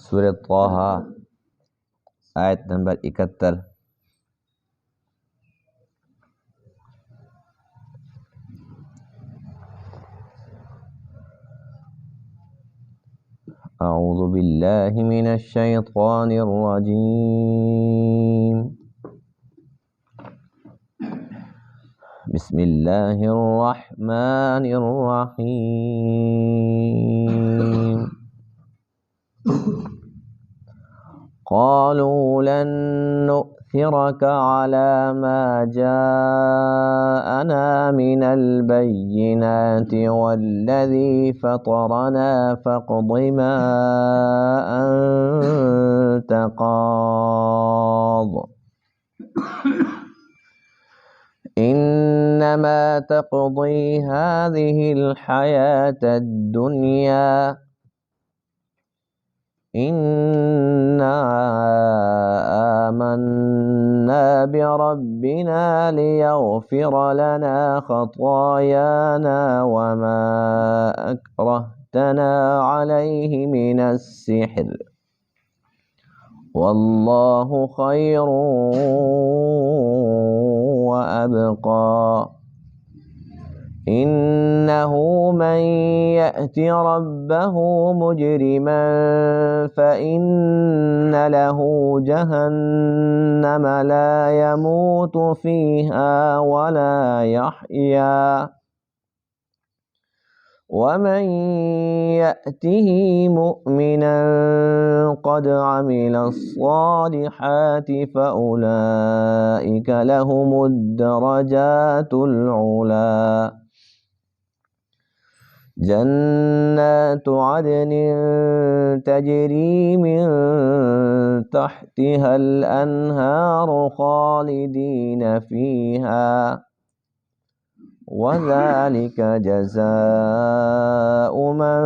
سورہ طٰہٰ آیت نمبر 71۔ اعوذ باللہ من الشیطان الرجیم، بسم اللہ الرحمن الرحیم۔ قالوا لن نؤثرك على ما جاءنا من البينات والذي فطرنا فاقض ما أنت قاض إنما تقضي هذه الحياة الدنيا إنا آمنا بربنا ليغفر لنا خطايانا وما أكرهتنا عليه من السحر والله خير وأبقى إنه من يأت ربه مجرما فإن له جهنم لا يموت فيها ولا يحيا ومن يأته مؤمنا قد عمل الصالحات فأولئك لهم الدرجات العلى جنات عدن تجري من تحتها الأنهار خالدين فيها وذلك جزاء من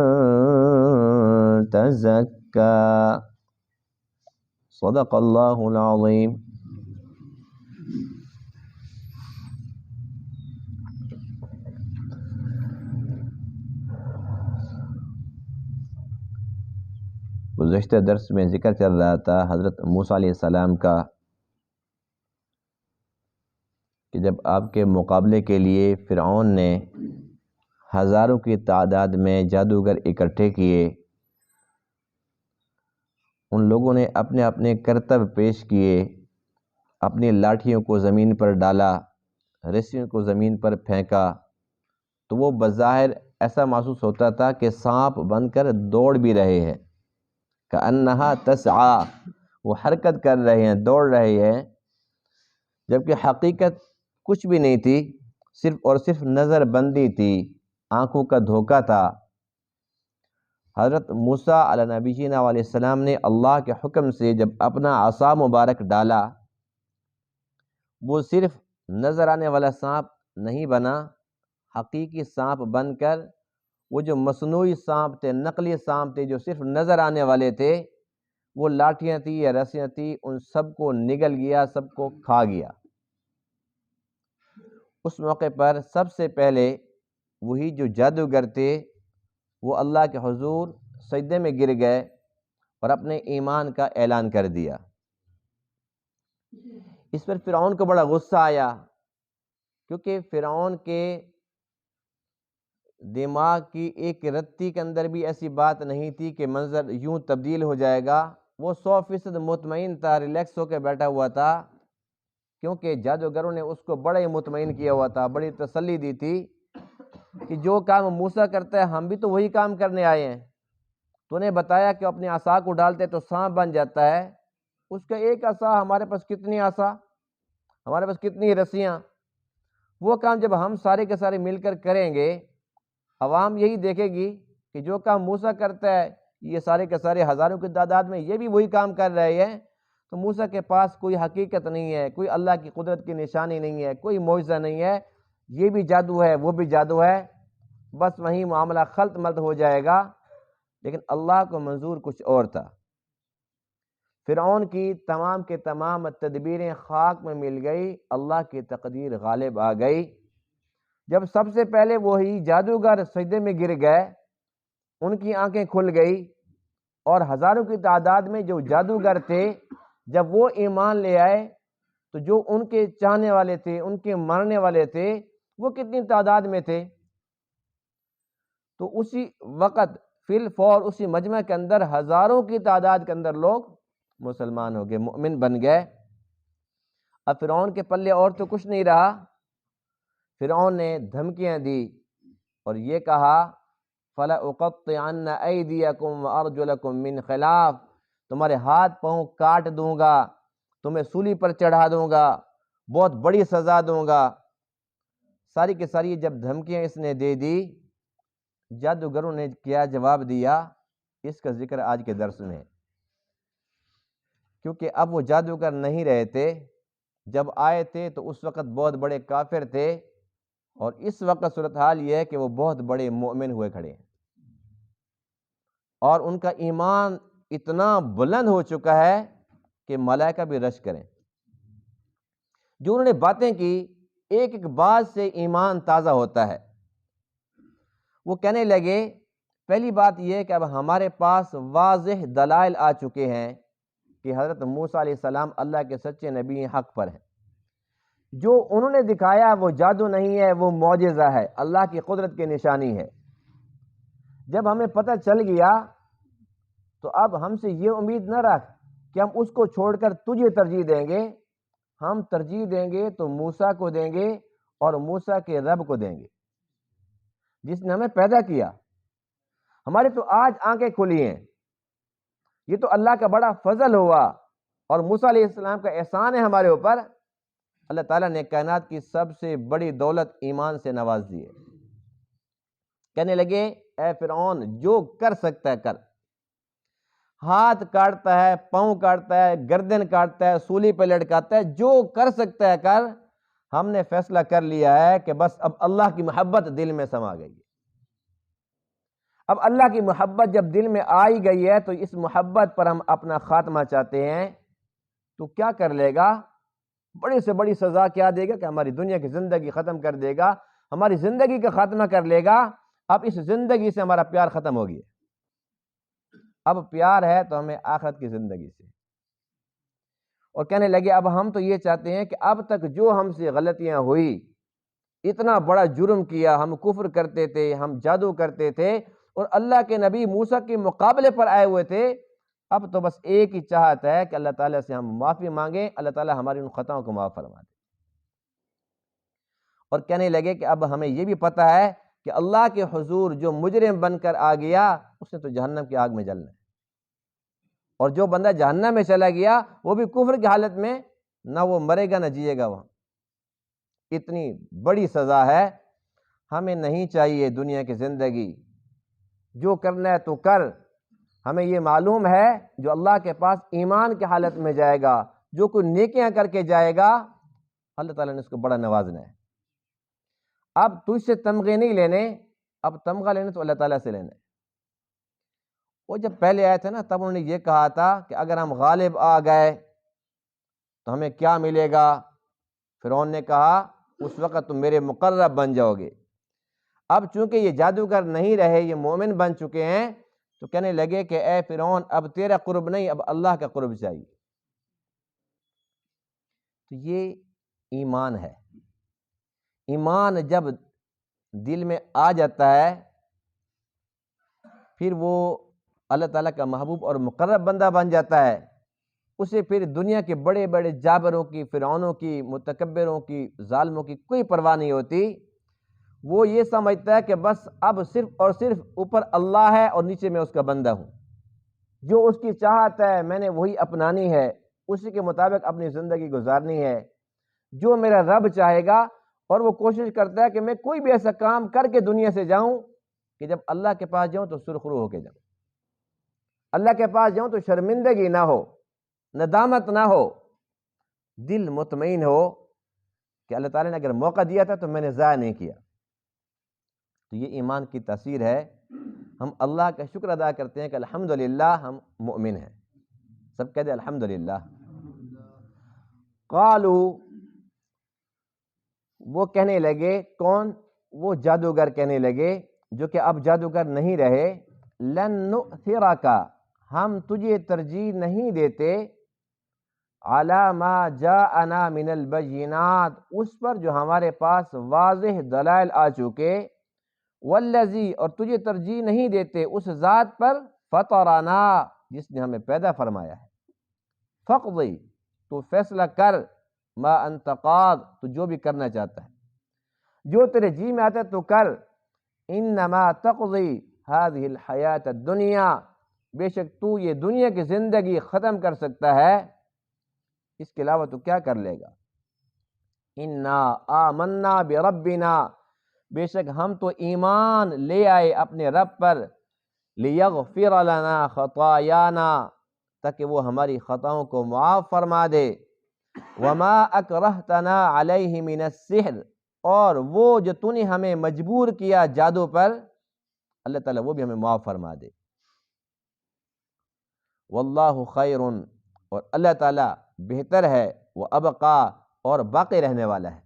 تزكى صدق اللہ العظیم۔ گزشتہ درس میں ذکر چل رہا تھا حضرت موسیٰ علیہ السلام کا کہ جب آپ کے مقابلے کے لیے فرعون نے ہزاروں کی تعداد میں جادوگر اکٹھے کیے، ان لوگوں نے اپنے اپنے کرتب پیش کیے، اپنی لاٹھیوں کو زمین پر ڈالا، رسیوں کو زمین پر پھینکا، تو وہ بظاہر ایسا محسوس ہوتا تھا کہ سانپ بن کر دوڑ بھی رہے ہیں، کأنہا تسعی، وہ حرکت کر رہے ہیں، دوڑ رہے ہیں، جبکہ حقیقت کچھ بھی نہیں تھی، صرف اور صرف نظر بندی تھی، آنکھوں کا دھوکہ تھا۔ حضرت موسیٰ علیہ نبینا علیہ السلام نے اللہ کے حکم سے جب اپنا عصا مبارک ڈالا، وہ صرف نظر آنے والا سانپ نہیں بنا، حقیقی سانپ بن کر وہ جو مصنوعی سانپ تھے، نقلی سانپ تھے، جو صرف نظر آنے والے تھے، وہ لاٹھیاں تھیں یا رسیاں تھیں، ان سب کو نگل گیا، سب کو کھا گیا۔ اس موقع پر سب سے پہلے وہی جو جادوگر تھے وہ اللہ کے حضور سجدے میں گر گئے اور اپنے ایمان کا اعلان کر دیا۔ اس پر فرعون کو بڑا غصہ آیا، کیونکہ فرعون کے دماغ کی ایک رتی کے اندر بھی ایسی بات نہیں تھی کہ منظر یوں تبدیل ہو جائے گا۔ وہ 100% مطمئن تھا، ریلیکس ہو کے بیٹھا ہوا تھا، کیونکہ جادوگروں نے اس کو بڑا ہی مطمئن کیا ہوا تھا، بڑی تسلی دی تھی کہ جو کام موسیٰ کرتا ہے ہم بھی تو وہی کام کرنے آئے ہیں۔ تو نے بتایا کہ اپنے عصا کو ڈالتے تو سانپ بن جاتا ہے، اس کا ایک عصا، ہمارے پاس کتنی عصا، ہمارے پاس کتنی رسیاں، وہ کام جب ہم سارے کے سارے مل کر کریں گے، عوام یہی دیکھے گی کہ جو کام موسیٰ کرتا ہے یہ سارے کے سارے ہزاروں کی تعداد میں یہ بھی وہی کام کر رہے ہیں، تو موسیٰ کے پاس کوئی حقیقت نہیں ہے، کوئی اللہ کی قدرت کی نشانی نہیں ہے، کوئی معجزہ نہیں ہے، یہ بھی جادو ہے وہ بھی جادو ہے، بس وہیں معاملہ خلط ملط ہو جائے گا۔ لیکن اللہ کو منظور کچھ اور تھا۔ فرعون کی تمام کے تمام تدبیریں خاک میں مل گئی، اللہ کی تقدیر غالب آ گئی۔ جب سب سے پہلے وہی جادوگر سجدے میں گر گئے، ان کی آنکھیں کھل گئی، اور ہزاروں کی تعداد میں جو جادوگر تھے جب وہ ایمان لے آئے تو جو ان کے چاہنے والے تھے، ان کے ماننے والے تھے، وہ کتنی تعداد میں تھے؟ تو اسی وقت فی الفور اسی مجمع کے اندر ہزاروں کی تعداد کے اندر لوگ مسلمان ہو گئے، مومن بن گئے۔ اب فرعون کے پلے اور تو کچھ نہیں رہا، فرعون نے دھمکیاں دی اور یہ کہا فَلَأُقَطِّعَنَّ أَيْدِيَكُمْ وَأَرْجُلَكُمْ مِنْ خِلَافٍ، تمہارے ہاتھ پاؤں کاٹ دوں گا، تمہیں سولی پر چڑھا دوں گا، بہت بڑی سزا دوں گا۔ ساری کی ساری جب دھمکیاں اس نے دے دی، جادوگروں نے کیا جواب دیا، اس کا ذکر آج کے درس میں، کیونکہ اب وہ جادوگر نہیں رہے تھے۔ جب آئے تھے تو اس وقت بہت بڑے کافر تھے، اور اس وقت صورتحال یہ ہے کہ وہ بہت بڑے مومن ہوئے کھڑے ہیں، اور ان کا ایمان اتنا بلند ہو چکا ہے کہ ملائکہ بھی رش کریں۔ جو انہوں نے باتیں کی، ایک ایک بات سے ایمان تازہ ہوتا ہے۔ وہ کہنے لگے، پہلی بات یہ کہ اب ہمارے پاس واضح دلائل آ چکے ہیں کہ حضرت موسیٰ علیہ السلام اللہ کے سچے نبی حق پر ہیں۔ جو انہوں نے دکھایا وہ جادو نہیں ہے، وہ معجزہ ہے، اللہ کی قدرت کی نشانی ہے۔ جب ہمیں پتہ چل گیا تو اب ہم سے یہ امید نہ رکھ کہ ہم اس کو چھوڑ کر تجھے ترجیح دیں گے، ہم ترجیح دیں گے تو موسیٰ کو دیں گے اور موسیٰ کے رب کو دیں گے جس نے ہمیں پیدا کیا۔ ہمارے تو آج آنکھیں کھلی ہیں، یہ تو اللہ کا بڑا فضل ہوا اور موسیٰ علیہ السلام کا احسان ہے ہمارے اوپر۔ اللہ تعالیٰ نے کائنات کی سب سے بڑی دولت ایمان سے نواز دی ہے۔ کہنے لگے، اے فرعون جو کر سکتا ہے کر، ہاتھ کاٹتا ہے، پاؤں کاٹتا ہے، گردن کاٹتا ہے، سولی پہ لٹکاتا ہے، جو کر سکتا ہے کر، ہم نے فیصلہ کر لیا ہے کہ بس اب اللہ کی محبت دل میں سما گئی ہے۔ اب اللہ کی محبت جب دل میں آئی گئی ہے تو اس محبت پر ہم اپنا خاتمہ چاہتے ہیں، تو کیا کر لے گا؟ بڑی سے بڑی سزا کیا دے گا کہ ہماری دنیا کی زندگی ختم کر دے گا، ہماری زندگی کا خاتمہ کر لے گا۔ اب اس زندگی سے ہمارا پیار ختم ہو گیا، اب پیار ہے تو ہمیں آخرت کی زندگی سے۔ اور کہنے لگے اب ہم تو یہ چاہتے ہیں کہ اب تک جو ہم سے غلطیاں ہوئی، اتنا بڑا جرم کیا، ہم کفر کرتے تھے، ہم جادو کرتے تھے اور اللہ کے نبی موسیٰ کے مقابلے پر آئے ہوئے تھے، اب تو بس ایک ہی چاہت ہے کہ اللہ تعالیٰ سے ہم معافی مانگیں، اللہ تعالیٰ ہماری ان خطاؤں کو معاف فرما دے۔ اور کہنے لگے کہ اب ہمیں یہ بھی پتہ ہے کہ اللہ کے حضور جو مجرم بن کر آ گیا اس نے تو جہنم کی آگ میں جلنا ہے، اور جو بندہ جہنم میں چلا گیا وہ بھی کفر کی حالت میں، نہ وہ مرے گا نہ جیے گا وہاں۔ اتنی بڑی سزا ہے، ہمیں نہیں چاہیے دنیا کی زندگی، جو کرنا ہے تو کر۔ ہمیں یہ معلوم ہے جو اللہ کے پاس ایمان کی حالت میں جائے گا، جو کوئی نیکیاں کر کے جائے گا، اللہ تعالیٰ نے اس کو بڑا نوازنا ہے۔ اب تجھ سے تمغے نہیں لینے، اب تمغہ لینے تو اللہ تعالیٰ سے لینا ہے۔ وہ جب پہلے آئے تھے نا تب انہوں نے یہ کہا تھا کہ اگر ہم غالب آ گئے تو ہمیں کیا ملے گا؟ فرعون نے کہا اس وقت تم میرے مقرب بن جاؤ گے۔ اب چونکہ یہ جادوگر نہیں رہے، یہ مومن بن چکے ہیں، تو کہنے لگے کہ اے فرعون اب تیرا قرب نہیں، اب اللہ کا قرب چاہیے۔ تو یہ ایمان ہے۔ ایمان جب دل میں آ جاتا ہے پھر وہ اللہ تعالیٰ کا محبوب اور مقرب بندہ بن جاتا ہے۔ اسے پھر دنیا کے بڑے بڑے جابروں کی، فرعونوں کی، متکبروں کی، ظالموں کی کوئی پرواہ نہیں ہوتی۔ وہ یہ سمجھتا ہے کہ بس اب صرف اور صرف اوپر اللہ ہے اور نیچے میں اس کا بندہ ہوں، جو اس کی چاہت ہے میں نے وہی اپنانی ہے، اسی کے مطابق اپنی زندگی گزارنی ہے، جو میرا رب چاہے گا۔ اور وہ کوشش کرتا ہے کہ میں کوئی بھی ایسا کام کر کے دنیا سے جاؤں کہ جب اللہ کے پاس جاؤں تو سرخرو ہو کے جاؤں، اللہ کے پاس جاؤں تو شرمندگی نہ ہو، ندامت نہ ہو، دل مطمئن ہو کہ اللہ تعالیٰ نے اگر موقع دیا تھا تو میں نے ضائع نہیں کیا۔ تو یہ ایمان کی تاثیر ہے۔ ہم اللہ کا شکر ادا کرتے ہیں کہ الحمدللہ ہم مؤمن ہیں۔ سب کہتے ہیں الحمدللہ۔ قالو، وہ کہنے لگے، کون؟ وہ جادوگر کہنے لگے جو کہ اب جادوگر نہیں رہے، لن نؤثرک، ہم تجھے ترجیح نہیں دیتے علی ما جاءنا من البینات، اس پر جو ہمارے پاس واضح دلائل آ چکے، والذی، اور تجھے ترجیح نہیں دیتے اس ذات پر فطرنا، جس نے ہمیں پیدا فرمایا ہے، فقضی، تو فیصلہ کر، ما انت قاض، تو جو بھی کرنا چاہتا ہے، جو تیرے جی میں آتا ہے تو کر، انما تقضی هذه الحیات الدنیا، بے شک تو یہ دنیا کی زندگی ختم کر سکتا ہے، اس کے علاوہ تو کیا کر لے گا؟ انا آمنا بربنا، بے شک ہم تو ایمان لے آئے اپنے رب پر، لیغفر لنا خطایانا، تاکہ وہ ہماری خطاؤں کو معاف فرما دے، وما اکرہتنا علیہ من السحر، اور وہ جو تو نے ہمیں مجبور کیا جادو پر، اللہ تعالیٰ وہ بھی ہمیں معاف فرما دے، واللہ خیر، اور اللہ تعالیٰ بہتر ہے، وہ ابقا، اور باقی رہنے والا ہے،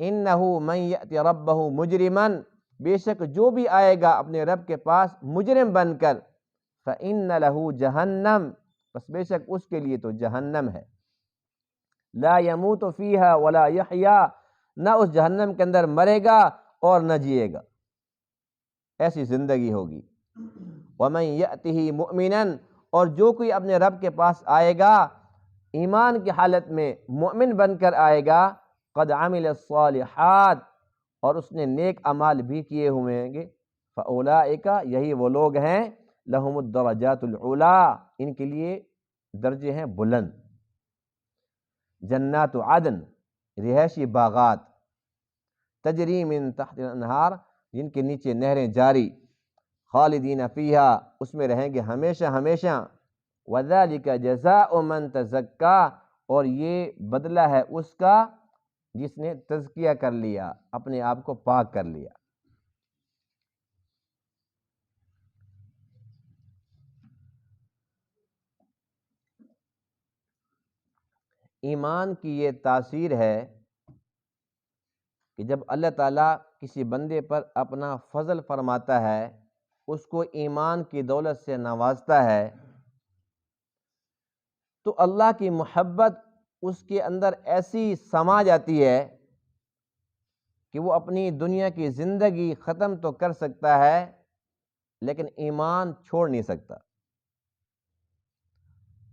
انہ من یأتی ربہ مجرما، بے شک جو بھی آئے گا اپنے رب کے پاس مجرم بن کر، فإن لہ جہنم، بس بے شک اس کے لیے تو جہنم ہے، لا یموت فیہا ولا یحیا، نہ اس جہنم کے اندر مرے گا اور نہ جیے گا، ایسی زندگی ہوگی، ومن یأتہ مؤمنا، اور جو کوئی اپنے رب کے پاس آئے گا ایمان کی حالت میں مؤمن بن کر آئے گا، قد عمل الصالحات، اور اس نے نیک اعمال بھی کیے ہوئے ہیں گے، فاولئک، یہی وہ لوگ ہیں، لہم الدرجات العلی، ان کے لیے درجے ہیں بلند، جنات عدن، رہائشی باغات، تجری من تحت الانہار، جن کے نیچے نہریں جاری، خالدین فیہا، اس میں رہیں گے ہمیشہ ہمیشہ، وذالک جزاء من تزکا، اور یہ بدلہ ہے اس کا جس نے تزکیہ کر لیا، اپنے آپ کو پاک کر لیا۔ ایمان کی یہ تاثیر ہے کہ جب اللہ تعالیٰ کسی بندے پر اپنا فضل فرماتا ہے، اس کو ایمان کی دولت سے نوازتا ہے، تو اللہ کی محبت اس کے اندر ایسی سما جاتی ہے کہ وہ اپنی دنیا کی زندگی ختم تو کر سکتا ہے لیکن ایمان چھوڑ نہیں سکتا،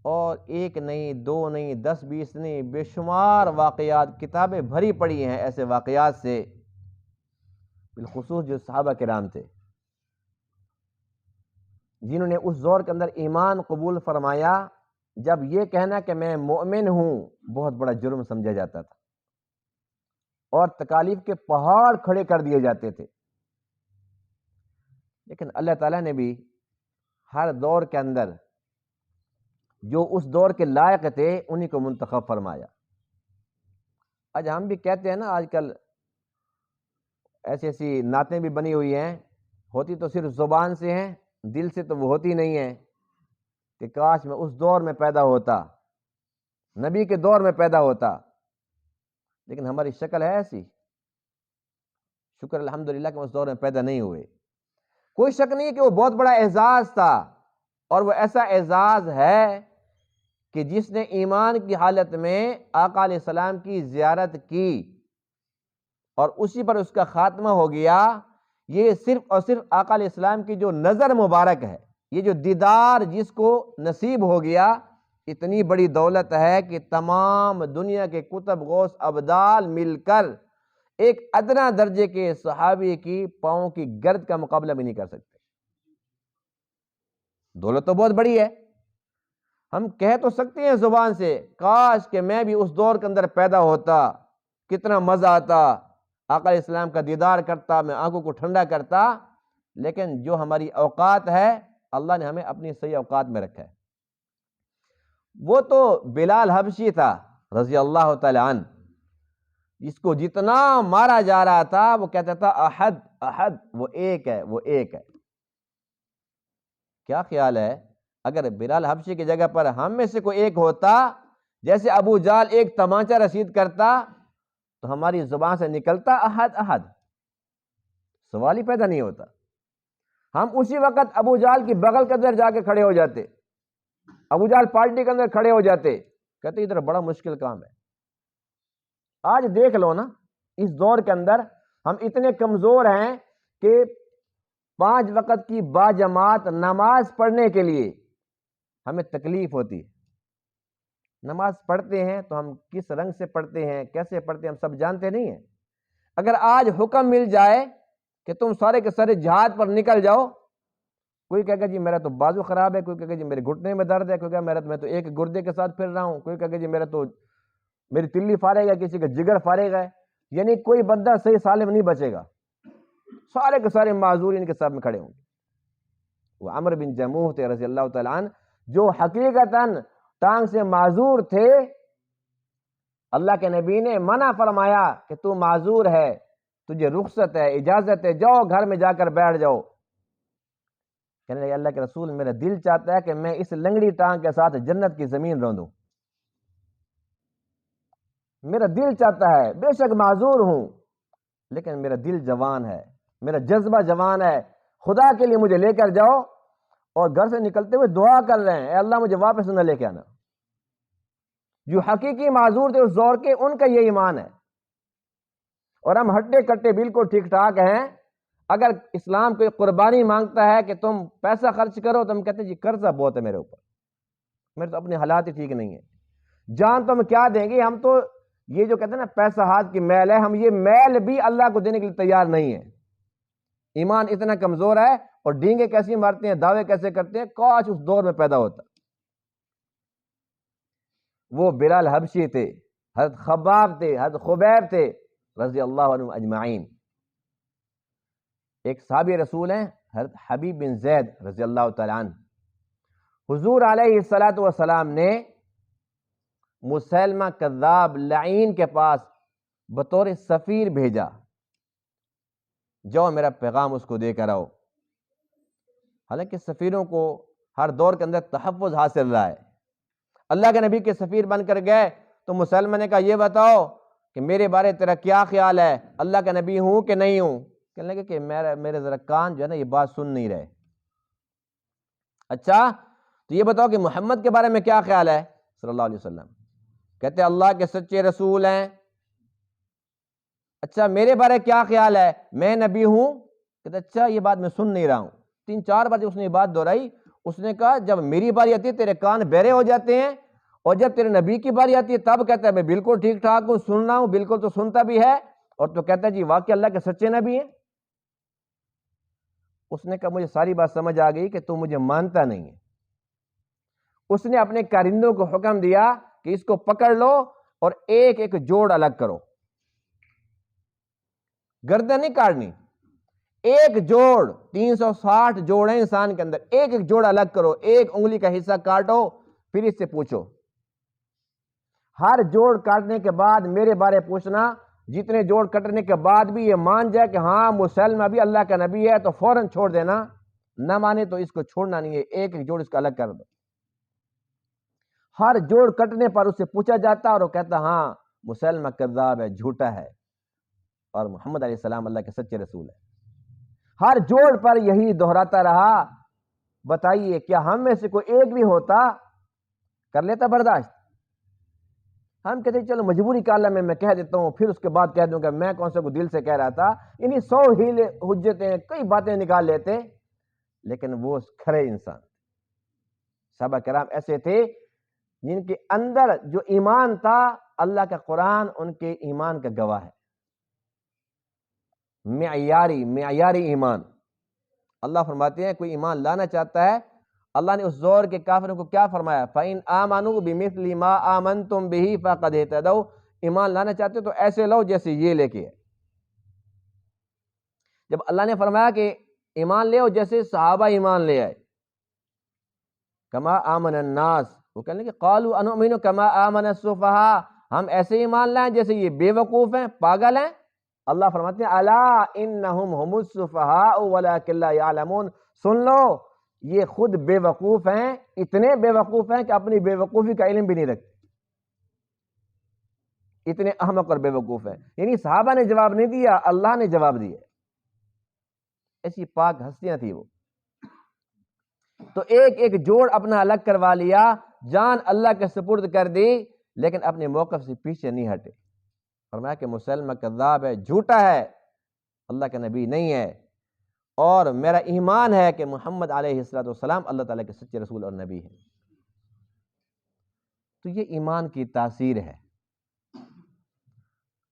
اور ایک نہیں، دو نہیں، 10 20 نہیں، بے شمار واقعات، کتابیں بھری پڑی ہیں ایسے واقعات سے، بالخصوص جو صحابہ کرام تھے جنہوں نے اس دور کے اندر ایمان قبول فرمایا، جب یہ کہنا کہ میں مومن ہوں بہت بڑا جرم سمجھا جاتا تھا، اور تکالیف کے پہاڑ کھڑے کر دیے جاتے تھے، لیکن اللہ تعالیٰ نے بھی ہر دور کے اندر جو اس دور کے لائق تھے انہی کو منتخب فرمایا۔ آج ہم بھی کہتے ہیں نا، آج کل ایسی ایسی نعتیں بھی بنی ہوئی ہیں، ہوتی تو صرف زبان سے ہیں، دل سے تو وہ ہوتی نہیں ہیں، کہ کاش میں اس دور میں پیدا ہوتا، نبی کے دور میں پیدا ہوتا، لیکن ہماری شکل ہے ایسی، شکر الحمدللہ کہ اس دور میں پیدا نہیں ہوئے۔ کوئی شک نہیں کہ وہ بہت بڑا اعزاز تھا، اور وہ ایسا اعزاز ہے کہ جس نے ایمان کی حالت میں آقا علیہ السلام کی زیارت کی اور اسی پر اس کا خاتمہ ہو گیا، یہ صرف اور صرف آقا علیہ السلام کی جو نظر مبارک ہے، یہ جو دیدار جس کو نصیب ہو گیا، اتنی بڑی دولت ہے کہ تمام دنیا کے کتب غوث ابدال مل کر ایک ادنا درجے کے صحابی کی پاؤں کی گرد کا مقابلہ بھی نہیں کر سکتے۔ دولت تو بہت بڑی ہے، ہم کہہ تو سکتے ہیں زبان سے، کاش کہ میں بھی اس دور کے اندر پیدا ہوتا، کتنا مزہ آتا، آقا علیہ السلام کا دیدار کرتا، میں آنکھوں کو ٹھنڈا کرتا، لیکن جو ہماری اوقات ہے اللہ نے ہمیں اپنی صحیح اوقات میں رکھا ہے۔ وہ تو بلال حبشی تھا رضی اللہ تعالی عنہ، جس کو جتنا مارا جا رہا تھا وہ کہتا تھا احد احد، وہ ایک ہے، وہ ایک ہے۔ کیا خیال ہے اگر بلال حبشی کی جگہ پر ہم میں سے کوئی ایک ہوتا، جیسے ابو جہل ایک تمانچہ رسید کرتا، تو ہماری زبان سے نکلتا احد احد، سوال ہی پیدا نہیں ہوتا۔ ہم اسی وقت ابو جہل کی بغل کے اندر جا کے کھڑے ہو جاتے، ابو جہل پارٹی کے اندر کھڑے ہو جاتے، کہتے ادھر بڑا مشکل کام ہے۔ آج دیکھ لو نا، اس دور کے اندر ہم اتنے کمزور ہیں کہ 5 وقت کی باجماعت نماز پڑھنے کے لیے ہمیں تکلیف ہوتی ہے۔ نماز پڑھتے ہیں تو ہم کس رنگ سے پڑھتے ہیں، کیسے پڑھتے ہیں، ہم سب جانتے نہیں ہیں۔ اگر آج حکم مل جائے کہ تم سارے کے سارے جہاد پر نکل جاؤ، کوئی کہے گا جی میرا تو بازو خراب ہے، کوئی کہے گا جی میرے گھٹنے میں درد ہے، کوئی کہے گا میں تو ایک گردے کے ساتھ پھر رہا ہوں، کوئی کہے گا جی میری تلی فارغ ہے، کسی کا جگر فارغ ہے، یعنی کوئی بندہ صحیح سالم نہیں بچے گا، سارے کے سارے معذورین کے ساتھ میں کھڑے ہوں گے۔ وہ عمرو بن جموح تھے رضی اللہ تعالیٰ عنہ، جو حقیقتاً ٹانگ سے معذور تھے۔ اللہ کے نبی نے منع فرمایا کہ تو معذور ہے، تجھے رخصت ہے، اجازت ہے، جاؤ گھر میں جا کر بیٹھ جاؤ۔ کہنے لگے اللہ کے رسول میرا دل چاہتا ہے کہ میں اس لنگڑی ٹانگ کے ساتھ جنت کی زمین روندوں، میرا دل چاہتا ہے، بے شک معذور ہوں لیکن میرا دل جوان ہے، میرا جذبہ جوان ہے، خدا کے لیے مجھے لے کر جاؤ۔ اور گھر سے نکلتے ہوئے دعا کر رہے ہیں، اے اللہ مجھے واپس نہ لے کے آنا۔ جو حقیقی معذور تھے اس دور کے، ان کا یہ ایمان ہے۔ اور ہم ہٹے کٹے بالکل ٹھیک ٹھاک ہیں۔ اگر اسلام کوئی قربانی مانگتا ہے کہ تم پیسہ خرچ کرو تو ہم کہتے ہیں جی قرضہ بہت ہے میرے اوپر، میرے تو اپنے حالات ہی ٹھیک نہیں ہے، جان تو ہم کیا دیں گے، ہم تو یہ جو کہتے ہیں نا پیسہ ہاتھ کی میل ہے، ہم یہ میل بھی اللہ کو دینے کے لیے تیار نہیں ہے۔ ایمان اتنا کمزور ہے، اور ڈینگے کیسی مارتے ہیں، دعوے کیسے کرتے ہیں، کاش اس دور میں پیدا ہوتا۔ وہ بلال حبشی تھے، حضرت خباب تھے، حضرت خبیب تھے رضی اللہ عنہم اجمعین۔ ایک صحابی رسول ہیں حضرت حبیب بن زید رضی اللہ تعالیٰ عنہ، حضور علیہ الصلوۃ والسلام نے مسیلمہ کذاب لعین کے پاس بطور سفیر بھیجا، جاؤ میرا پیغام اس کو دے کر آؤ۔ حالانکہ سفیروں کو ہر دور کے اندر تحفظ حاصل رہا ہے۔ اللہ کے نبی کے سفیر بن کر گئے تو مسلمہ نے کہا یہ بتاؤ کہ میرے بارے تیرا کیا خیال ہے، اللہ کا نبی ہوں کہ نہیں ہوں؟ کہنے لگے کہ میرے ذرا کان جو ہے نا یہ بات سن نہیں رہے۔ اچھا تو یہ بتاؤ کہ محمد کے بارے میں کیا خیال ہے صلی اللہ علیہ وسلم؟ کہتے اللہ کے سچے رسول ہیں۔ اچھا میرے بارے کیا خیال ہے، میں نبی ہوں؟ کہتے اچھا یہ بات میں سن نہیں رہا ہوں۔ 3-4 بار جب اس نے یہ بات دہرائی، اس نے کہا جب میری باری آتی ہے تیرے کان بہرے ہو جاتے ہیں، اور جب تیرے نبی کی باری آتی ہے تب کہتا ہے میں بالکل ٹھیک ٹھاک ہوں، سن رہا ہوں، بالکل تو سنتا بھی ہے، اور تو کہتا ہے جی واقعی اللہ کے سچے نبی ہیں۔ اس نے کہا مجھے ساری بات سمجھ آ گئی کہ تو مجھے مانتا نہیں ہے۔ اس نے اپنے کارندوں کو حکم دیا کہ اس کو پکڑ لو اور ایک ایک جوڑ الگ کرو، گردن نہیں کاٹنی، ایک جوڑ، 360 جوڑ ہیں انسان کے اندر، ایک ایک جوڑ الگ کرو، ایک انگلی کا حصہ کاٹو، پھر اس سے پوچھو، ہر جوڑ کاٹنے کے بعد میرے بارے پوچھنا، جتنے جوڑ کٹنے کے بعد بھی یہ مان جائے کہ ہاں مسلمہ بھی اللہ کا نبی ہے تو فوراً چھوڑ دینا، نہ مانے تو اس کو چھوڑنا نہیں ہے، ایک ایک جوڑ اس کا الگ کر دو۔ ہر جوڑ کٹنے پر اسے پوچھا جاتا اور وہ کہتا ہاں مسلمہ کذاب ہے، جھوٹا ہے، اور محمد علیہ السلام اللہ کے سچے رسول ہے۔ ہر جوڑ پر یہی دہراتا رہا۔ بتائیے کیا ہم میں سے کوئی ایک بھی ہوتا کر لیتا برداشت؟ ہم کہتے چلو مجبوری کا عالم میں کہہ دیتا ہوں، پھر اس کے بعد کہہ دوں گا میں کون سے کو دل سے کہہ رہا تھا، یعنی 100 ہیلے حجتیں کئی باتیں نکال لیتے، لیکن وہ کھرے انسان۔ صحابہ کرام ایسے تھے جن کے اندر جو ایمان تھا، اللہ کا قرآن ان کے ایمان کا گواہ ہے، معیاری ایمان۔ اللہ فرماتے ہیں کوئی ایمان لانا چاہتا ہے، اللہ نے اس دور کے کافروں کو کیا فرمایا؟ فَإِنْ آمَنُوا بِمِثْلِ مَا آمَنْتُمْ بِهِ فَقَدْ اهْتَدَوْا، ایمان لانا چاہتے تو ایسے لو جیسے یہ لے کے ہے۔ جب اللہ نے فرمایا کہ ایمان لے آؤ جیسے صحابہ ایمان لے آئے، كَمَا آمَنَ النَّاسِ، وہ کہنے کہ قَالُوا أَنُؤْمِنُ كَمَا آمَنَ السُّفَهَاءُ، ہم ایسے ایمان لائیں جیسے یہ بے وقوف ہیں، پاگل ہیں۔ اللہ فرماتے ہیں الا انہم ہم السفہاء ولکن لا یعلمون، سن لو یہ خود بے وقوف ہیں، اتنے بے وقوف ہیں کہ اپنی بے وقوفی کا علم بھی نہیں رکھتے، اتنے احمق اور بے وقوف ہیں۔ یعنی صحابہ نے جواب نہیں دیا، اللہ نے جواب دیا۔ ایسی پاک ہستیاں تھی وہ۔ تو ایک ایک جوڑ اپنا الگ کروا لیا، جان اللہ کے سپرد کر دی، لیکن اپنے موقف سے پیچھے نہیں ہٹے۔ فرمایا کہ مسلمہ کذاب ہے، جھوٹا ہے، اللہ کا نبی نہیں ہے، اور میرا ایمان ہے کہ محمد علیہ السلام اللہ تعالیٰ کے سچے رسول اور نبی ہیں۔ تو یہ ایمان کی تاثیر ہے۔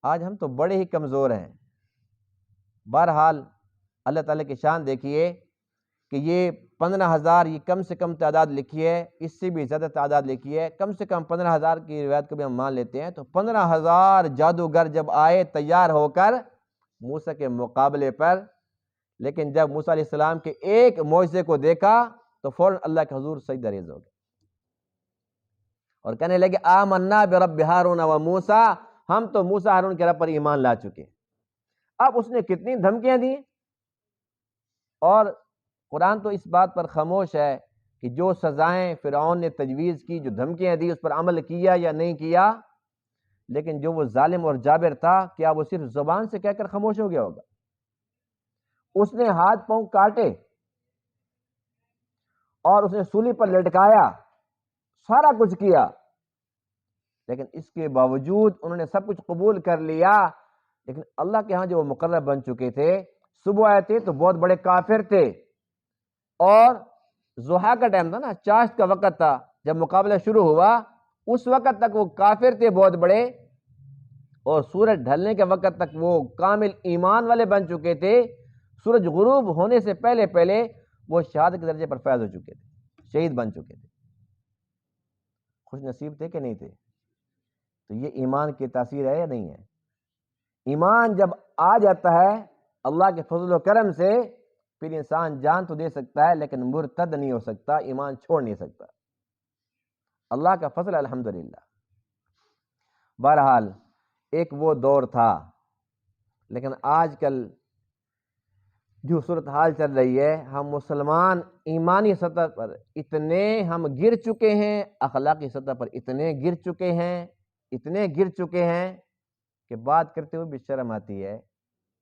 آج ہم تو بڑے ہی کمزور ہیں۔ بہرحال اللہ تعالیٰ کی شان دیکھیے کہ یہ 15,000 یہ کم سے کم تعداد لکھی ہے، اس سے بھی زیادہ تعداد لکھی ہے، کم سے کم 15,000 کی روایت کو بھی ہم مان لیتے ہیں، تو 15,000 جادوگر جب آئے تیار ہو کر موسیٰ کے مقابلے پر، لیکن جب موسیٰ علیہ السلام کے ایک معجزے کو دیکھا تو فوراً اللہ کے حضور سجدہ ریز ہو گئے اور کہنے لگے آمنا برب ہارون و موسیٰ، ہم تو موسیٰ ہارون کے رب پر ایمان لا چکے۔ اب اس نے کتنی دھمکیاں دی، اور قرآن تو اس بات پر خاموش ہے کہ جو سزائیں فرعون نے تجویز کی، جو دھمکیاں دی، اس پر عمل کیا یا نہیں کیا، لیکن جو وہ ظالم اور جابر تھا، کیا وہ صرف زبان سے کہہ کر خاموش ہو گیا ہوگا؟ اس نے ہاتھ پاؤں کاٹے اور اس نے سولی پر لٹکایا، سارا کچھ کیا، لیکن اس کے باوجود انہوں نے سب کچھ قبول کر لیا، لیکن اللہ کے ہاں جو وہ مقرر بن چکے تھے، صبح آئے تھے تو بہت بڑے کافر تھے، اور ضحیٰ کا ٹائم تھا نا، چاشت کا وقت تھا، جب مقابلہ شروع ہوا اس وقت تک وہ کافر تھے بہت بڑے، اور سورج ڈھلنے کے وقت تک وہ کامل ایمان والے بن چکے تھے، سورج غروب ہونے سے پہلے پہلے وہ شہادت کے درجے پر فائز ہو چکے تھے، شہید بن چکے تھے۔ خوش نصیب تھے کہ نہیں تھے؟ تو یہ ایمان کی تاثیر ہے یا نہیں ہے؟ ایمان جب آ جاتا ہے اللہ کے فضل و کرم سے، پھر انسان جان تو دے سکتا ہے لیکن مرتد نہیں ہو سکتا، ایمان چھوڑ نہیں سکتا، اللہ کا فضل الحمدللہ۔ بہرحال ایک وہ دور تھا، لیکن آج کل جو صورتحال چل رہی ہے، ہم مسلمان ایمانی سطح پر اتنے ہم گر چکے ہیں، اخلاقی سطح پر اتنے گر چکے ہیں، اتنے گر چکے ہیں کہ بات کرتے ہوئے بھی شرم آتی ہے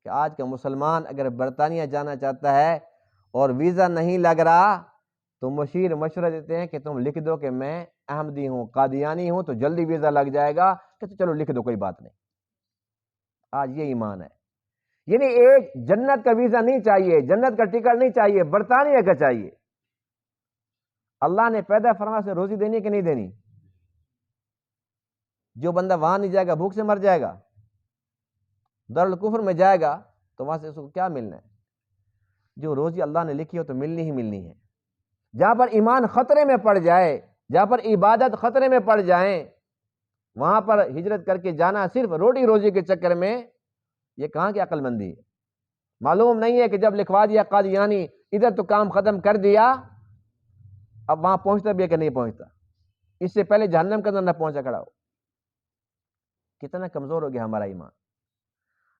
کہ آج کا مسلمان اگر برطانیہ جانا چاہتا ہے اور ویزا نہیں لگ رہا تو مشیر مشورہ دیتے ہیں کہ تم لکھ دو کہ میں احمدی ہوں، قادیانی ہوں، تو جلدی ویزا لگ جائے گا، کہ چلو لکھ دو کوئی بات نہیں۔ آج یہ ایمان ہے، یعنی ایک جنت کا ویزا نہیں چاہیے، جنت کا ٹکٹ نہیں چاہیے، برطانیہ کا چاہیے۔ اللہ نے پیدا فرما سے روزی دینی کہ نہیں دینی؟ جو بندہ وہاں نہیں جائے گا بھوک سے مر جائے گا، دارالکفر میں جائے گا تو وہاں سے اس کو کیا ملنا ہے؟ جو روزی اللہ نے لکھی ہو تو ملنی ہی ملنی ہے۔ جہاں پر ایمان خطرے میں پڑ جائے، جہاں پر عبادت خطرے میں پڑ جائیں، وہاں پر ہجرت کر کے جانا صرف روٹی روزی کے چکر میں، یہ کہاں کی عقل مندی ہے؟ معلوم نہیں ہے کہ جب لکھوا دیا قادیانی، ادھر تو کام ختم کر دیا، اب وہاں پہنچتا بھی ہے کہ نہیں پہنچتا؟ اس سے پہلے جہنم کے اندر نہ پہنچا کھڑا ہو۔ کتنا کمزور ہو گیا ہمارا ایمان۔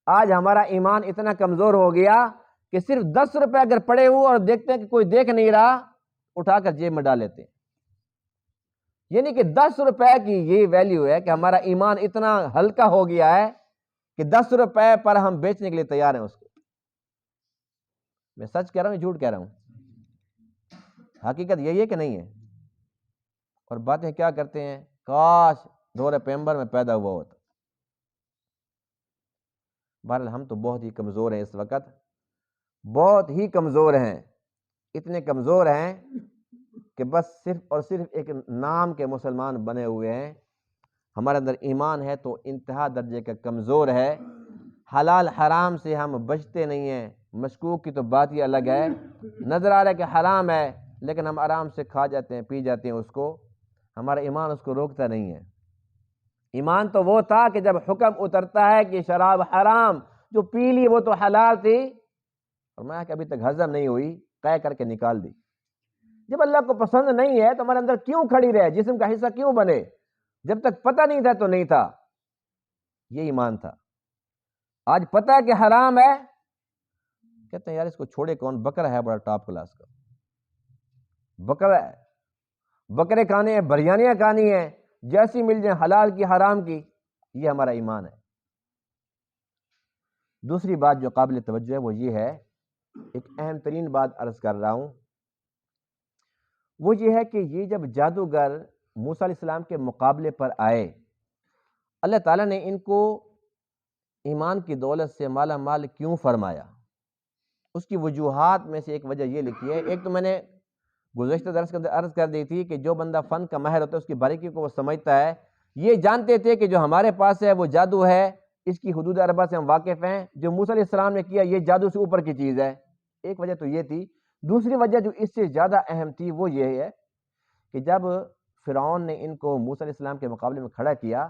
آج ہمارا ایمان اتنا کمزور ہو گیا کہ صرف 10 روپے اگر پڑے ہوئے اور دیکھتے ہیں کہ کوئی دیکھ نہیں رہا، اٹھا کر جیب میں ڈال لیتے ہیں۔ یعنی کہ 10 روپے کی یہ ویلیو ہے کہ ہمارا ایمان اتنا ہلکا ہو گیا ہے کہ 10 روپے پر ہم بیچنے کے لیے تیار ہیں اس کو۔ میں سچ کہہ رہا ہوں جھوٹ کہہ رہا ہوں؟ حقیقت یہی ہے کہ نہیں ہے؟ اور باتیں کیا کرتے ہیں، کاش دور پیغمبر میں پیدا ہوا ہوتا۔ بہرحال ہم تو بہت ہی کمزور ہیں، اس وقت بہت ہی کمزور ہیں، اتنے کمزور ہیں کہ بس صرف اور صرف ایک نام کے مسلمان بنے ہوئے ہیں، ہمارے اندر ایمان ہے تو انتہا درجے کا کمزور ہے، حلال حرام سے ہم بچتے نہیں ہیں، مشکوک کی تو بات ہی الگ ہے، نظر آ رہا ہے کہ حرام ہے لیکن ہم آرام سے کھا جاتے ہیں، پی جاتے ہیں اس کو، ہمارا ایمان اس کو روکتا نہیں ہے۔ ایمان تو وہ تھا کہ جب حکم اترتا ہے کہ شراب حرام، جو پی لی وہ تو حلال تھی، اور میں کہ ابھی تک ہضم نہیں ہوئی، قے کر کے نکال دی۔ جب اللہ کو پسند نہیں ہے تو ہمارے اندر کیوں کھڑی رہے، جسم کا حصہ کیوں بنے؟ جب تک پتہ نہیں تھا تو نہیں تھا، یہ ایمان تھا۔ آج پتہ ہے کہ حرام ہے، کہتے ہیں یار اس کو چھوڑے کون، بکرا ہے بڑا ٹاپ کلاس کا، بکرا ہے، بکرے کھانے ہیں، بریانیاں کھانی ہیں، جیسی مل جائیں، حلال کی حرام کی، یہ ہمارا ایمان ہے۔ دوسری بات جو قابل توجہ ہے وہ یہ ہے، ایک اہم ترین بات عرض کر رہا ہوں، وہ یہ ہے کہ یہ جب جادوگر موسیٰ علیہ السلام کے مقابلے پر آئے، اللہ تعالیٰ نے ان کو ایمان کی دولت سے مالا مال کیوں فرمایا؟ اس کی وجوہات میں سے ایک وجہ یہ لکھی ہے. ایک تو میں نے گزشتہ درس کے اندر عرض کر دی تھی کہ جو بندہ فن کا ماہر ہوتا ہے اس کی باریکی کو وہ سمجھتا ہے. یہ جانتے تھے کہ جو ہمارے پاس ہے وہ جادو ہے، اس کی حدود اربع سے ہم واقف ہیں. جو موسیٰ علیہ السلام نے کیا یہ جادو سے اوپر کی چیز ہے. ایک وجہ تو یہ تھی. دوسری وجہ جو اس سے زیادہ اہم تھی وہ یہ ہے کہ جب فرعون نے ان کو موسیٰ علیہ السلام کے مقابلے میں کھڑا کیا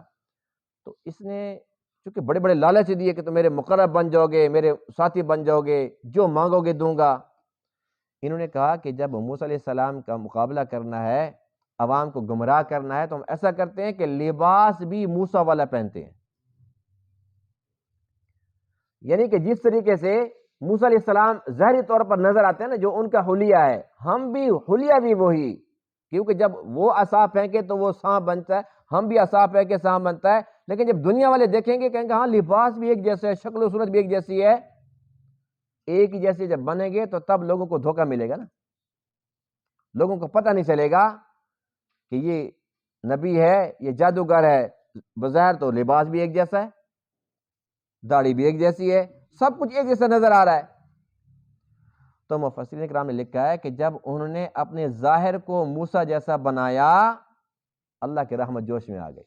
تو اس نے چونکہ بڑے بڑے لالچ دیے کہ تم میرے مقرب بن جاؤ گے، میرے ساتھی بن جاؤ گے، جو مانگو گے دوں گا. انہوں نے کہا کہ جب موسیٰ علیہ السلام کا مقابلہ کرنا ہے، عوام کو گمراہ کرنا ہے، تو ہم ایسا کرتے ہیں کہ لباس بھی موسیٰ والا پہنتے ہیں. یعنی کہ جس طریقے سے موسیٰ علیہ السلام ظاہری طور پر نظر آتے ہیں نا، جو ان کا حلیہ ہے، ہم بھی حلیہ بھی وہی. کیونکہ جب وہ عصا پھینکے تو وہ سانپ بنتا ہے، ہم بھی عصا پھینکے سانپ بنتا ہے. لیکن جب دنیا والے دیکھیں گے کہیں گے ہاں لباس بھی ایک جیسا ہے، شکل و صورت بھی ایک جیسی ہے. ایک ہی جیسے جب بنیں گے تو تب لوگوں کو دھوکہ ملے گا نا. لوگوں کو پتہ نہیں چلے گا کہ یہ نبی ہے، یہ جادوگر ہے. بظاہر تو لباس بھی ایک جیسا ہے، داڑھی بھی ایک جیسی ہے، سب کچھ ایک جیسا نظر آ رہا ہے. تو مفسرین کرام نے لکھا ہے کہ جب انہوں نے اپنے ظاہر کو موسیٰ جیسا بنایا، اللہ کی رحمت جوش میں آ گئی.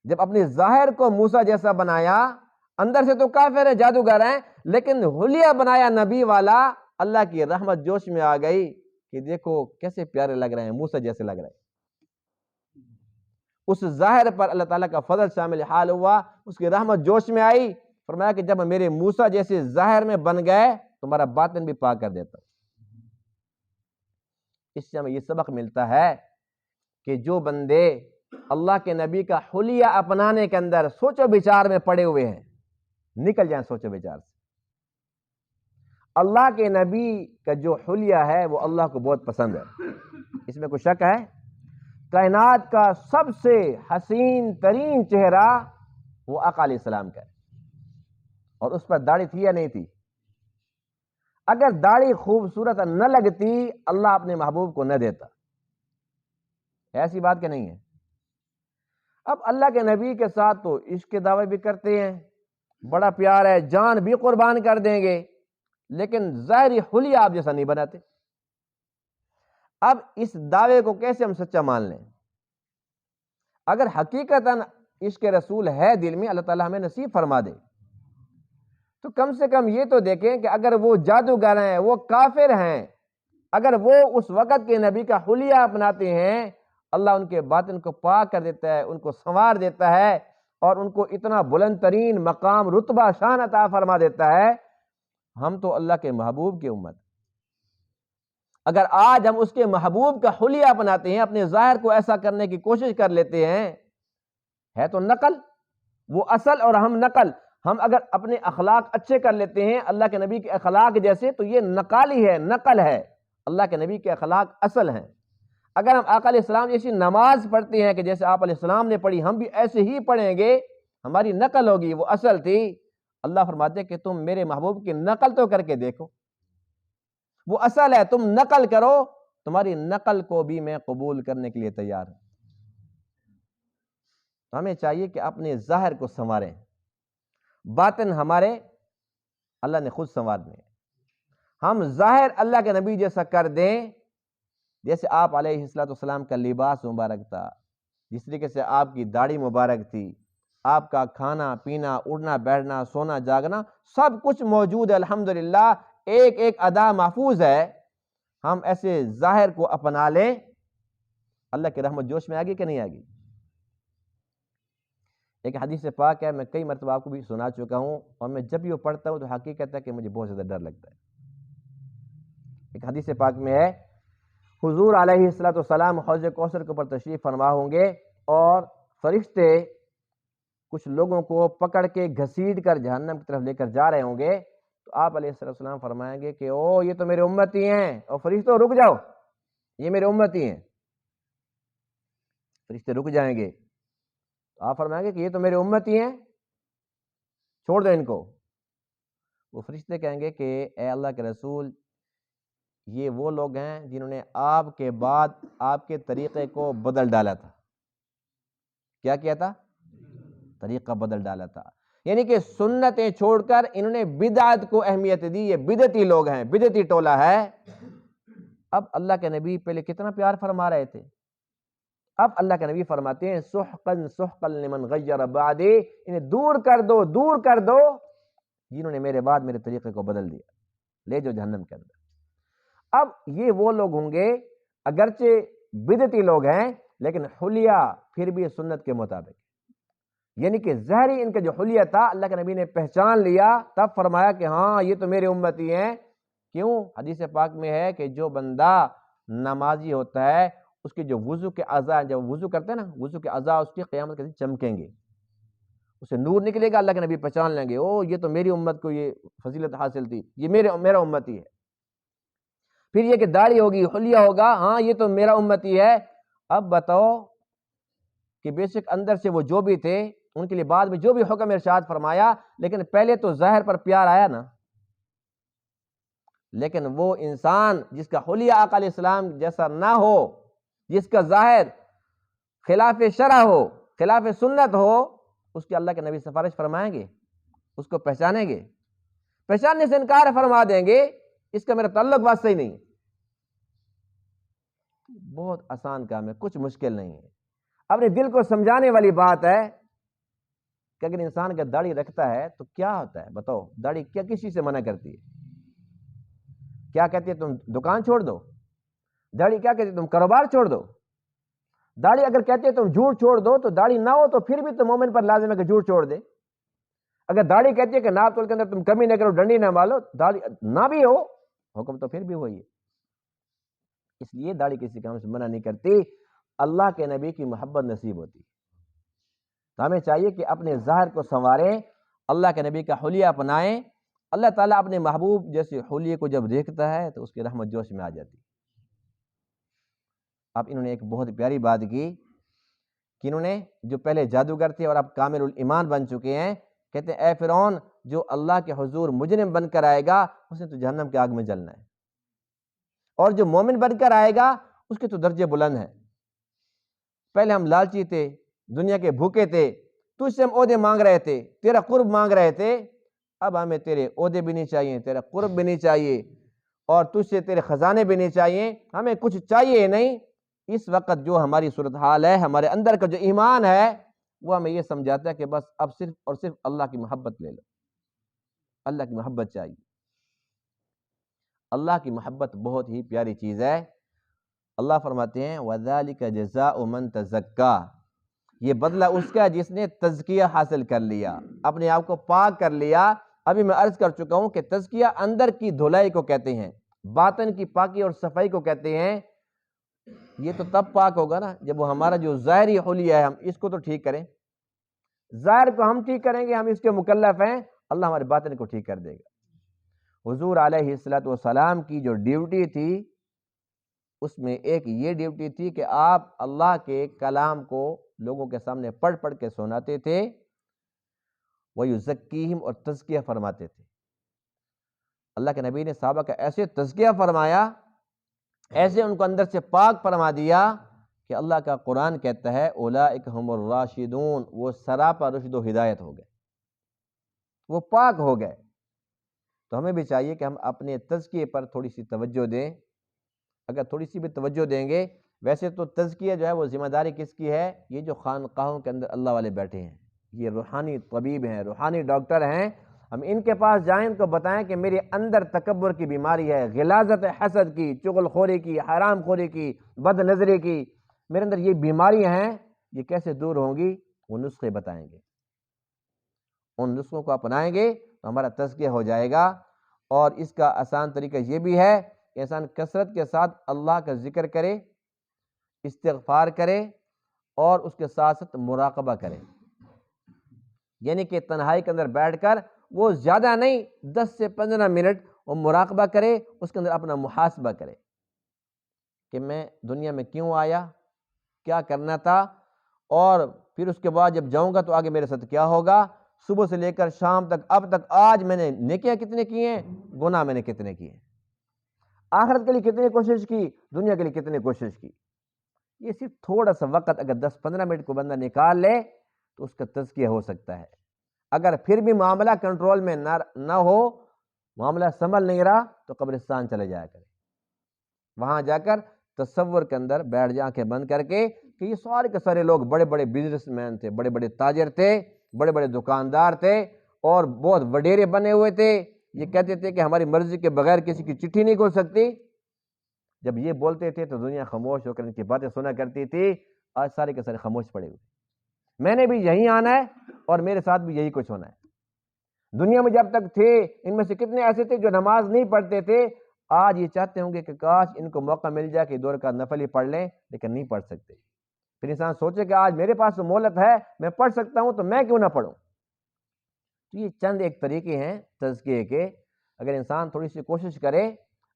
جب اپنے ظاہر کو موسیٰ جیسا بنایا، اندر سے تو کافر ہیں، جادوگر ہیں، لیکن حلیہ بنایا نبی والا، اللہ کی رحمت جوش میں آ گئی کہ دیکھو کیسے پیارے لگ رہے ہیں، موسیٰ جیسے لگ رہے ہیں. اس ظاہر پر اللہ تعالیٰ کا فضل شامل حال ہوا، اس کی رحمت جوش میں آئی. فرمایا کہ جب میرے موسیٰ جیسے ظاہر میں بن گئے تمہارا باطن بھی پاک کر دیتا. اس سے ہمیں یہ سبق ملتا ہے کہ جو بندے اللہ کے نبی کا حلیہ اپنانے کے اندر سوچ و بچار میں پڑے ہوئے ہیں، نکل جائیں سوچ و بچار سے. اللہ کے نبی کا جو حلیہ ہے وہ اللہ کو بہت پسند ہے، اس میں کوئی شک ہے؟ کائنات کا سب سے حسین ترین چہرہ وہ آقا علیہ السلام کا ہے، اور اس پر داڑھی تھی یا نہیں تھی؟ اگر داڑھی خوبصورت نہ لگتی اللہ اپنے محبوب کو نہ دیتا. ایسی بات کہ نہیں ہے؟ اب اللہ کے نبی کے ساتھ تو عشق کے دعوے بھی کرتے ہیں، بڑا پیار ہے، جان بھی قربان کر دیں گے، لیکن ظاہری حلیہ آپ جیسا نہیں بناتے. اب اس دعوے کو کیسے ہم سچا مان لیں؟ اگر حقیقتاً عشق رسول ہے دل میں، اللہ تعالیٰ ہمیں نصیب فرما دے، تو کم سے کم یہ تو دیکھیں کہ اگر وہ جادوگر ہیں، وہ کافر ہیں، اگر وہ اس وقت کے نبی کا حلیہ اپناتے ہیں، اللہ ان کے باطن کو پاک کر دیتا ہے، ان کو سنوار دیتا ہے، اور ان کو اتنا بلند ترین مقام، رتبہ، شان عطا فرما دیتا ہے. ہم تو اللہ کے محبوب کی امت، اگر آج ہم اس کے محبوب کا حلیہ اپناتے ہیں، اپنے ظاہر کو ایسا کرنے کی کوشش کر لیتے ہیں، ہے تو نقل. وہ اصل اور ہم نقل. ہم اگر اپنے اخلاق اچھے کر لیتے ہیں اللہ کے نبی کے اخلاق جیسے، تو یہ نقالی ہے، نقل ہے. اللہ کے نبی کے اخلاق اصل ہیں. اگر ہم آقا علیہ السلام جیسی نماز پڑھتے ہیں کہ جیسے آپ علیہ السلام نے پڑھی، ہم بھی ایسے ہی پڑھیں گے، ہماری نقل ہوگی، وہ اصل تھی. اللہ فرماتے کہ تم میرے محبوب کی نقل تو کر کے دیکھو، وہ اصل ہے، تم نقل کرو، تمہاری نقل کو بھی میں قبول کرنے کے لیے تیار ہوں. ہمیں چاہیے کہ اپنے ظاہر کو سنواریں، باطن ہمارے اللہ نے خود سنوارنے ہیں. ہم ظاہر اللہ کے نبی جیسا کر دیں، جیسے آپ علیہ السلام کا لباس مبارک تھا، جس طریقے سے آپ کی داڑھی مبارک تھی، آپ کا کھانا پینا، اڑنا بیٹھنا، سونا جاگنا، سب کچھ موجود ہے الحمدللہ، ایک ایک ادا محفوظ ہے. ہم ایسے ظاہر کو اپنا لیں، اللہ کی رحمت جوش میں آگی کہ نہیں آگی؟ ایک حدیث پاک ہے، میں کئی مرتبہ آپ کو بھی سنا چکا ہوں، اور میں جب یہ پڑھتا ہوں تو حقیقت ہے کہ مجھے بہت زیادہ ڈر لگتا ہے. ایک حدیث پاک میں ہے، حضور علیہ السلام حوض کوثر کے اوپر تشریف فرما ہوں گے، اور فرشتے کچھ لوگوں کو پکڑ کے گھسیٹ کر جہنم کی طرف لے کر جا رہے ہوں گے. تو آپ علیہ السلام فرمائیں گے کہ او یہ تو میرے امتی ہیں، اور فرشتوں رک جاؤ، یہ میرے امتی ہیں. فرشتے رک جائیں گے، تو آپ فرمائیں گے کہ یہ تو میرے امتی ہیں، چھوڑ دو ان کو. وہ فرشتے کہیں گے کہ اے اللہ کے رسول، یہ وہ لوگ ہیں جنہوں نے آپ کے بعد آپ کے طریقے کو بدل ڈالا تھا. کیا کیا تھا؟ طریقہ بدل ڈالا تھا. یعنی کہ سنتیں چھوڑ کر انہوں نے بدعت کو اہمیت دی. یہ بدعتی لوگ ہیں، بدعتی ٹولہ ہے. اب اللہ کے نبی پہلے کتنا پیار فرما رہے تھے، اب اللہ کے نبی فرماتے ہیں سحقاً سحقاً لمن غیر بعدی، انہیں دور کر دو، دور کر دو جنہوں نے میرے بعد میرے طریقے کو بدل دیا، لے جو جہنم کے اندر. اب یہ وہ لوگ ہوں گے اگرچہ بدعتی لوگ ہیں لیکن حلیہ پھر بھی سنت کے مطابق، یعنی کہ ظاہری ان کا جو حلیہ تھا اللہ کے نبی نے پہچان لیا، تب فرمایا کہ ہاں یہ تو میرے امتی ہیں. کیوں؟ حدیث پاک میں ہے کہ جو بندہ نمازی ہوتا ہے اس کے جو وضو کے اعضاء، جب وضو کرتے ہیں نا، وضو کے اعضاء اس کی قیامت کے دن چمکیں گے، اسے نور نکلے گا، اللہ کے نبی پہچان لیں گے او یہ تو میری امت کو یہ فضیلت حاصل تھی، یہ میرا امتی ہے. پھر یہ کہ داڑھی ہوگی، حلیہ ہوگا، ہاں یہ تو میرا امتی ہے. اب بتاؤ کہ بے شک اندر سے وہ جو بھی تھے ان کے لیے بعد میں جو بھی حکم ارشاد فرمایا، لیکن پہلے تو ظاہر پر پیار آیا نا. لیکن وہ انسان جس کا حلیہ آقا علیہ السلام جیسا نہ ہو، جس کا ظاہر خلاف شرع ہو، خلاف سنت ہو، اس کی اللہ کے نبی سفارش فرمائیں گے، اس کو پہچانیں گے؟ پہچاننے سے انکار فرما دیں گے، اس کا میرا تعلق واسطہ ہی نہیں. بہت آسان کام ہے، کچھ مشکل نہیں ہے. اپنے دل کو سمجھانے والی بات ہے کہ اگر انسان کا داڑھی رکھتا ہے تو کیا ہوتا ہے؟ بتاؤ، داڑھی کیا کسی سے منع کرتی ہے؟ کیا کہتی ہے تم دکان چھوڑ دو؟ داڑھی کیا کہتی ہے تم کاروبار چھوڑ دو؟ داڑھی اگر کہتی ہے تم جھوٹ چھوڑ دو تو داڑھی نہ ہو تو پھر بھی تو مومن پر لازم ہے کہ جھوٹ چھوڑ دے. اگر داڑھی کہتی ہے کہ ناپ تول کے اندر تم کمی نہ کرو، ڈنڈی نہ مالو، داڑھی نہ بھی ہو حکم تو پھر بھی وہی ہے. اس لیے داڑھی کسی کام سے منع نہیں کرتی، اللہ کے نبی کی محبت نصیب ہوتی. تو ہمیں چاہیے کہ اپنے ظاہر کو سنواریں، اللہ کے نبی کا حلیہ اپنائیں. اللہ تعالیٰ اپنے محبوب جیسے حلیے کو جب دیکھتا ہے تو اس کی رحمت جوش میں آ جاتی. اب انہوں نے ایک بہت پیاری بات کی کہ انہوں نے جو پہلے جادوگر تھے اور اب کامل الایمان بن چکے ہیں، کہتے ہیں اے فرعون جو اللہ کے حضور مجرم بن کر آئے گا اس نے تو جہنم کے آگ میں جلنا ہے، اور جو مومن بن کر آئے گا اس کے تو درجے بلند ہیں. پہلے ہم لالچی تھے، دنیا کے بھوکے تھے، تجھ سے ہم عہدے مانگ رہے تھے، تیرا قرب مانگ رہے تھے، اب ہمیں تیرے عہدے بھی نہیں چاہیے، تیرا قرب بھی نہیں چاہیے، اور تجھ سے تیرے خزانے بھی نہیں چاہیے، ہمیں کچھ چاہیے نہیں. اس وقت جو ہماری صورتحال ہے، ہمارے اندر کا جو ایمان ہے وہ ہمیں یہ سمجھاتا ہے کہ بس اب صرف اور صرف اللہ کی محبت لے لو، اللہ کی محبت چاہیے. اللہ کی محبت بہت ہی پیاری چیز ہے. اللہ فرماتے ہیں وَذَلِكَ جَزَاءُ مَن تَزَكَّىٰ، یہ بدلہ اس کا جس نے تزکیہ حاصل کر لیا، اپنے آپ کو پاک کر لیا. ابھی میں عرض کر چکا ہوں کہ تزکیہ اندر کی دھلائی کو کہتے ہیں، باطن کی پاکی اور صفائی کو کہتے ہیں. یہ تو تب پاک ہوگا نا جب وہ ہمارا جو ظاہری حلیہ ہے ہم اس کو تو ٹھیک کریں. ظاہر کو ہم ٹھیک کریں گے، ہم اس کے مکلف ہیں، اللہ ہمارے باطن کو ٹھیک کر دے گا. حضور علیہ السلام کی جو ڈیوٹی تھی اس میں ایک یہ ڈیوٹی تھی کہ آپ اللہ کے کلام کو لوگوں کے سامنے پڑھ پڑھ کے سناتے تھے، وَيُزَكِّيهِمْ، اور تزکیہ فرماتے تھے. اللہ کے نبی نے صحابہ کا ایسے تزکیہ فرمایا، ایسے ان کو اندر سے پاک فرما دیا کہ اللہ کا قرآن کہتا ہے اولئک هم الراشدون، وہ سراپا رشد و ہدایت ہو گئے، وہ پاک ہو گئے. تو ہمیں بھی چاہیے کہ ہم اپنے تزکیے پر تھوڑی سی توجہ دیں. اگر تھوڑی سی بھی توجہ دیں گے، ویسے تو تزکیہ جو ہے وہ ذمہ داری کس کی ہے؟ یہ جو خانقاہوں کے اندر اللہ والے بیٹھے ہیں، یہ روحانی طبیب ہیں، روحانی ڈاکٹر ہیں، ہم ان کے پاس جائیں، ان کو بتائیں کہ میرے اندر تکبر کی بیماری ہے، غلاظت حسد کی، چغل خوری کی، حرام خوری کی، بد نظری کی، میرے اندر یہ بیماریاں ہیں، یہ کیسے دور ہوں گی؟ وہ نسخے بتائیں گے. ان نسخوں کو اپنائیں گے تو ہمارا تزکیہ ہو جائے گا. اور اس کا آسان طریقہ یہ بھی ہے کہ انسان کثرت کے ساتھ اللہ کا ذکر کرے، استغفار کرے، اور اس کے ساتھ ساتھ مراقبہ کرے. یعنی کہ تنہائی کے اندر بیٹھ کر وہ زیادہ نہیں 10 سے 15 منٹ وہ مراقبہ کرے، اس کے اندر اپنا محاسبہ کرے کہ میں دنیا میں کیوں آیا، کیا کرنا تھا، اور پھر اس کے بعد جب جاؤں گا تو آگے میرے ساتھ کیا ہوگا. صبح سے لے کر شام تک اب تک آج میں نے نیکیاں کتنے کی ہیں، گناہ میں نے کتنے کیے ہیں. آخرت کے لیے کتنی کوشش کی، دنیا کے لیے کتنی کوشش کی. یہ صرف تھوڑا سا وقت اگر 10-15 منٹ کو بندہ نکال لے تو اس کا تزکیہ ہو سکتا ہے. اگر پھر بھی معاملہ کنٹرول میں نہ ہو، معاملہ سنبھل نہیں رہا، تو قبرستان چلے جایا کرے. وہاں جا کر تصور کے اندر بیٹھ جا کے بند کر کے کہ یہ سارے کے سارے لوگ بڑے بڑے بزنس مین تھے، بڑے بڑے تاجر تھے، بڑے بڑے دکاندار تھے اور بہت وڈیرے بنے ہوئے تھے. یہ کہتے تھے کہ ہماری مرضی کے بغیر کسی کی چٹھی نہیں کھول سکتی. جب یہ بولتے تھے تو دنیا خاموش ہو کر ان کی باتیں سنا کرتی تھی. آج سارے کے سارے خاموش پڑے ہوئے. میں نے بھی یہی آنا ہے اور میرے ساتھ بھی یہی کچھ ہونا ہے. دنیا میں جب تک تھے ان میں سے کتنے ایسے تھے جو نماز نہیں پڑھتے تھے. آج یہ چاہتے ہوں گے کہ کاش ان کو موقع مل جائے کہ دو رکعت نفل ہی پڑھ لیں، لیکن نہیں پڑھ سکتے. پھر انسان سوچے کہ آج میرے پاس تو مہلت ہے، میں پڑھ سکتا ہوں، تو میں کیوں نہ پڑھوں. تو یہ چند ایک طریقے ہیں تزکیے کے. اگر انسان تھوڑی سی کوشش کرے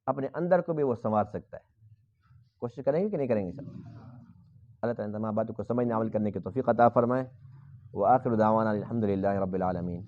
اپنے اندر کو بھی وہ سنوار سکتا ہے. کوشش کریں گے کہ نہیں کریں گے؟ اللہ تعالیٰ تمام باتوں کو سمجھنے عمل کرنے کی توفیق عطا فرمائے. وآخر دعوانا الحمد للہ رب العالمین.